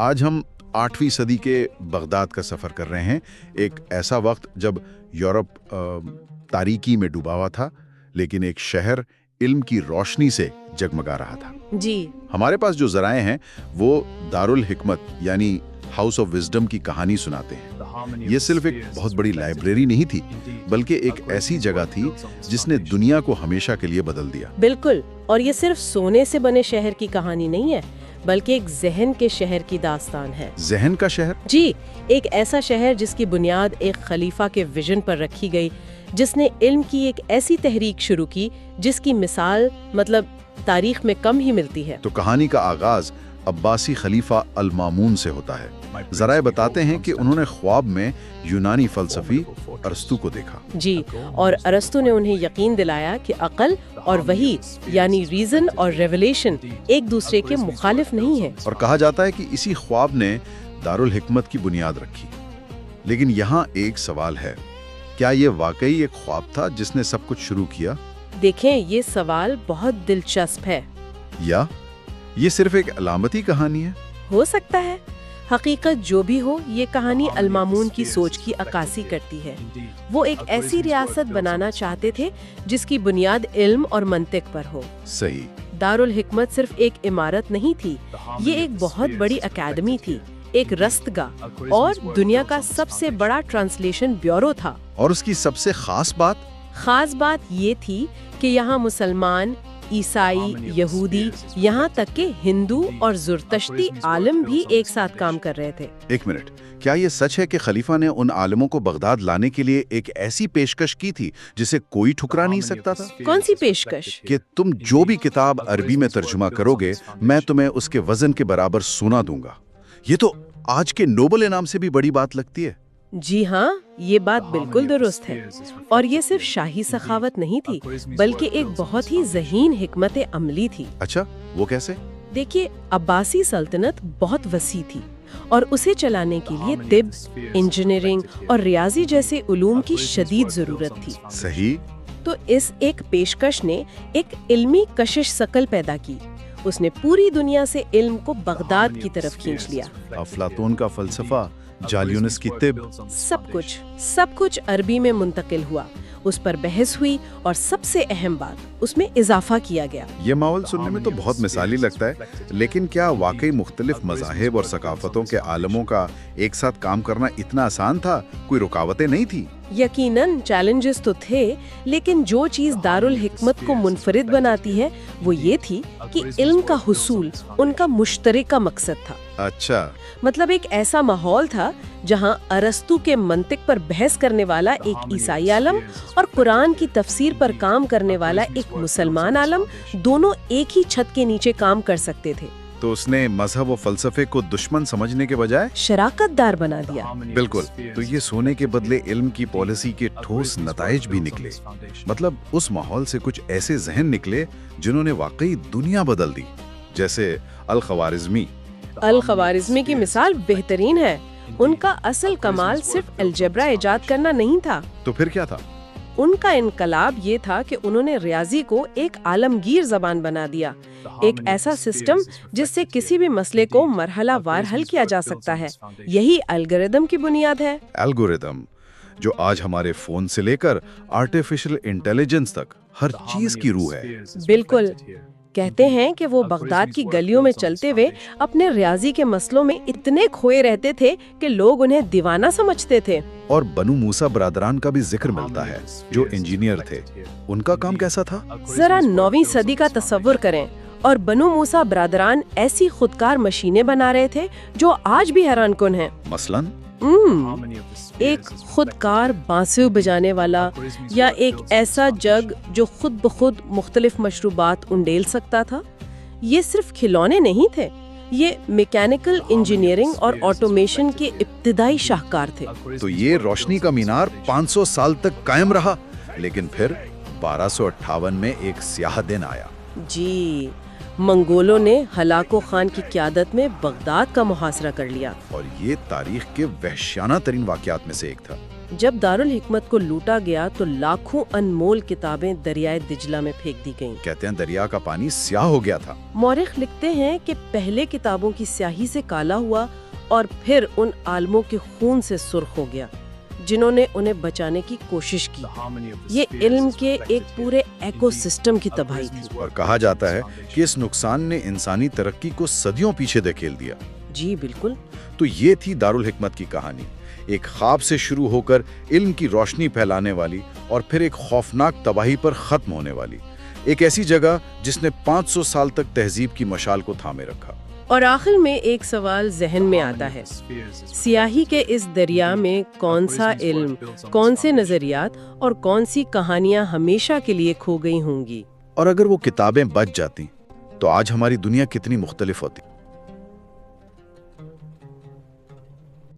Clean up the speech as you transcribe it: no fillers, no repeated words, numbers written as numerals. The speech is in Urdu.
آج ہم 8ویں صدی کے بغداد کا سفر کر رہے ہیں، ایک ایسا وقت جب یورپ تاریکی میں ڈوبا ہوا تھا، لیکن ایک شہر علم کی روشنی سے جگمگا رہا تھا۔ جی، ہمارے پاس جو ذرائع ہیں وہ دارالحکمت یعنی ہاؤس آف وزڈم کی کہانی سناتے ہیں۔ یہ صرف ایک بہت بڑی لائبریری نہیں تھی، بلکہ ایک ایسی جگہ تھی جس نے دنیا کو ہمیشہ کے لیے بدل دیا۔ بالکل، اور یہ صرف سونے سے بنے شہر کی کہانی نہیں ہے، بلکہ ایک ذہن کے شہر کی داستان ہے۔ ذہن کا شہر؟ جی، ایک ایسا شہر جس کی بنیاد ایک خلیفہ کے ویژن پر رکھی گئی، جس نے علم کی ایک ایسی تحریک شروع کی جس کی مثال تاریخ میں کم ہی ملتی ہے۔ تو کہانی کا آغاز عباسی خلیفہ المامون سے ہوتا ہے۔ ذرائع بتاتے ہیں کہ انہوں نے خواب میں یونانی فلسفی ارسطو کو دیکھا۔ جی، اور ارسطو نے انہیں یقین دلایا کہ عقل اور وحی یعنی ریزن اور ریولیشن ایک دوسرے کے مخالف نہیں ہیں۔ اور کہا جاتا ہے کہ اسی خواب نے دارالحکمت کی بنیاد رکھی۔ لیکن یہاں ایک سوال ہے، کیا یہ واقعی ایک خواب تھا جس نے سب کچھ شروع کیا؟ دیکھیں، یہ سوال بہت دلچسپ ہے۔ یا یہ صرف ایک علامتی کہانی ہے؟ ہو سکتا ہے۔ حقیقت جو بھی ہو، یہ کہانی المامون کی سوچ کی عکاسی کرتی ہے۔ وہ ایک ایسی ریاست بنانا چاہتے تھے جس کی بنیاد علم اور منطق پر ہو۔ صحیح۔ دارالحکمت صرف ایک عمارت نہیں تھی، یہ ایک بہت بڑی اکیڈمی تھی، ایک رستگاہ اور دنیا کا سب سے بڑا ٹرانسلیشن بیورو تھا۔ اور اس کی سب سے خاص بات یہ تھی کہ یہاں مسلمان، عیسائی، یہودی، یہاں تک کہ ہندو اور زرتشتی عالم بھی ایک ساتھ کام کر رہے تھے۔ ایک منٹ، کیا یہ سچ ہے کہ خلیفہ نے ان عالموں کو بغداد لانے کے لیے ایک ایسی پیشکش کی تھی جسے کوئی ٹھکرا نہیں سکتا تھا؟ کون سی پیشکش؟ کہ تم جو بھی کتاب عربی میں ترجمہ کرو گے، میں تمہیں اس کے وزن کے برابر سونا دوں گا۔ یہ تو آج کے نوبل انعام سے بھی بڑی بات لگتی ہے۔ جی ہاں، یہ بات بالکل درست ہے، اور یہ صرف شاہی سخاوت نہیں تھی، بلکہ ایک بہت ہی ذہین حکمت عملی تھی۔ اچھا، وہ کیسے؟ دیکھیے، عباسی سلطنت بہت وسیع تھی، اور اسے چلانے کے لیے طب، انجینئرنگ اور ریاضی جیسے علوم کی شدید ضرورت تھی۔ صحیح۔ تو اس ایک پیشکش نے ایک علمی کشش ثقل پیدا کی۔ اس نے پوری دنیا سے علم کو بغداد کی طرف کھینچ لیا۔ افلاطون کا فلسفہ، جالیونس کی طب، سب کچھ عربی میں منتقل ہوا، اس پر بحث ہوئی، اور سب سے اہم بات، اس میں اضافہ کیا گیا۔ یہ ماحول سننے میں تو بہت مثالی لگتا ہے، لیکن کیا واقعی مختلف مذاہب اور ثقافتوں کے عالموں کا ایک ساتھ کام کرنا اتنا آسان تھا؟ کوئی رکاوٹیں نہیں تھی؟ یقیناً چیلنجز تو تھے، لیکن جو چیز دارالحکمت کو منفرد بناتی ہے وہ یہ تھی کہ علم کا حصول ان کا مشترکہ مقصد تھا۔ اچھا، ایک ایسا ماحول تھا جہاں ارسطو کے منطق پر بحث کرنے والا ایک عیسائی عالم اور قرآن کی تفسیر پر کام کرنے والا ایک مسلمان عالم دونوں ایک ہی چھت کے نیچے کام کر سکتے تھے۔ تو اس نے مذہب و فلسفے کو دشمن سمجھنے کے بجائے شراکت دار بنا دیا۔ بالکل، تو یہ سونے کے بدلے علم کی پالیسی کے ٹھوس نتائج بھی نکلے۔ اس ماحول سے کچھ ایسے ذہن نکلے جنہوں نے واقعی دنیا بدل دی، جیسے الخوارزمی کی مثال بہترین ہے۔ ان کا اصل کمال صرف الجبرا ایجاد کرنا نہیں تھا۔ تو پھر کیا تھا؟ ان کا انقلاب یہ تھا کہ انہوں نے ریاضی کو ایک عالمگیر زبان بنا دیا، ایک ایسا سسٹم جس سے کسی بھی مسئلے کو مرحلہ وار حل کیا جا سکتا ہے۔ یہی الگوریدم کی بنیاد ہے۔ الگوریدم جو آج ہمارے فون سے لے کر آرٹیفیشل انٹیلیجنس تک ہر چیز کی روح ہے۔ بالکل، کہتے ہیں کہ وہ بغداد کی گلیوں میں چلتے ہوئے اپنے ریاضی کے مسئلوں میں اتنے کھوئے رہتے تھے کہ لوگ انہیں دیوانہ سمجھتے تھے۔ اور بنو موسیٰ برادران کا بھی ذکر ملتا ہے جو انجینئر تھے۔ ان کا کام کیسا تھا؟ ذرا 9ویں صدی کا تصور کریں، اور بنو موسیٰ برادران ایسی خودکار مشینیں بنا رہے تھے جو آج بھی حیران کن ہیں۔ مثلاً ایک خودکار بانسو بجانے والا، یا ایک ایسا جگ جو خود بخود مختلف مشروبات انڈیل سکتا تھا۔ یہ صرف کھلونے نہیں تھے، یہ میکینیکل انجینئرنگ اور آٹومیشن کے ابتدائی شاہکار تھے۔ تو یہ روشنی کا مینار 500 سال تک قائم رہا، لیکن پھر 1258 میں ایک سیاہ دن آیا۔ جی، منگولوں نے ہلاکو خان کی قیادت میں بغداد کا محاصرہ کر لیا، اور یہ تاریخ کے وحشیانہ ترین واقعات میں سے ایک تھا۔ جب دارالحکمت کو لوٹا گیا تو لاکھوں انمول کتابیں دریائے دجلہ میں پھینک دی گئیں۔ کہتے ہیں دریا کا پانی سیاہ ہو گیا تھا۔ مورخ لکھتے ہیں کہ پہلے کتابوں کی سیاہی سے کالا ہوا اور پھر ان عالموں کے خون سے سرخ ہو گیا جنہوں نے انہیں بچانے کی کوشش کی۔ یہ علم کے ایک پورے ایکو سسٹم کی تباہی تھی۔ اور کہا جاتا ہے کہ اس نقصان نے انسانی ترقی کو صدیوں پیچھے دھکیل دیا۔ جی بالکل۔ تو یہ تھی دارالحکمت کی کہانی، ایک خواب سے شروع ہو کر علم کی روشنی پھیلانے والی اور پھر ایک خوفناک تباہی پر ختم ہونے والی، ایک ایسی جگہ جس نے 500 سال تک تہذیب کی مشال کو تھامے رکھا۔ اور آخر میں ایک سوال ذہن میں آتا ہے، سیاہی کے اس دریا میں کون سا علم، کون سے نظریات اور کون سی کہانیاں ہمیشہ کے لیے کھو گئی ہوں گی؟ اور اگر وہ کتابیں بچ جاتی تو آج ہماری دنیا کتنی مختلف ہوتی۔